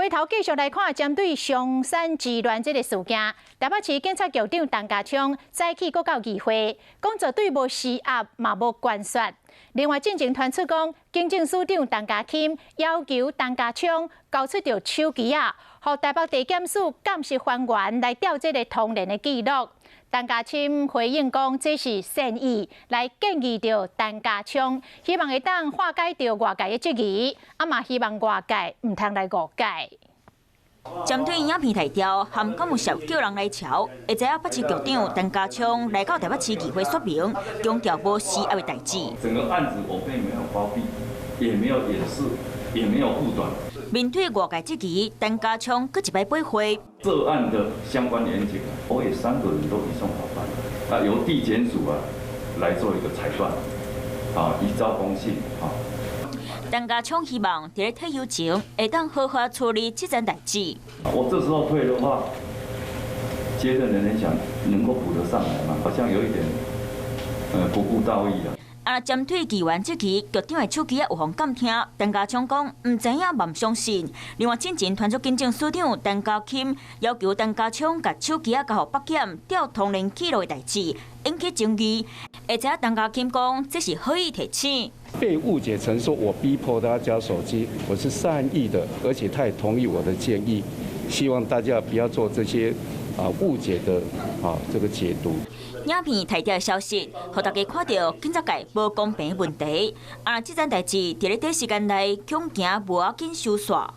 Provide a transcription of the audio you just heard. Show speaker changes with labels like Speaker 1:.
Speaker 1: 回头继续来看，针对上山之乱这个事件，台北市警察局长陈家昌早起搁到议会，讲绝对无施压，嘛无干涉。另外，进前传出讲，警政署长陈家钦要求陈家昌交出着手机啊，予台北地检署监视官员来调这个通联的记录。陈家钦回应讲，这是善意，来建议着陈家昌，希望会当化解着外界的质疑，嘛希望外界唔通来误解。
Speaker 2: 针对影片提调，含讲有小叫人来瞧，会知影北市局长陈家昌来到台北市议会说明，强调无施压的代志。
Speaker 3: 整个案子我并没有包庇，也没有掩饰，也没有护短。
Speaker 2: 面对外界质疑，陈家昌搁一摆背回。
Speaker 3: 这案的相关联警，我也3个人都移送法办，由地检署来做一个裁断，依照公信
Speaker 2: 陈家昌希望在退休前会当好好处理这件代志。
Speaker 3: 我这时候退的话，接任的人想能够补得上来吗？好像有一点不顾到位了。
Speaker 2: 针对议员质疑局长的手机有互监听，陈家昌讲唔知影嘛唔相信。另外，进前传出警政署长陈家钦要求陈家昌把手机交予北检调通联记录的代志，引起争议。而且陈家钦讲这是好意提醒。
Speaker 4: 被误解成说我逼迫他交手机，我是善意的，而且他也同意我的建议。希望大家不要做这些误解的这个解读。
Speaker 2: 影片提调的消息，让大家看到警察界无公平的问题。这件代志伫咧短时间内恐惊无要紧收煞。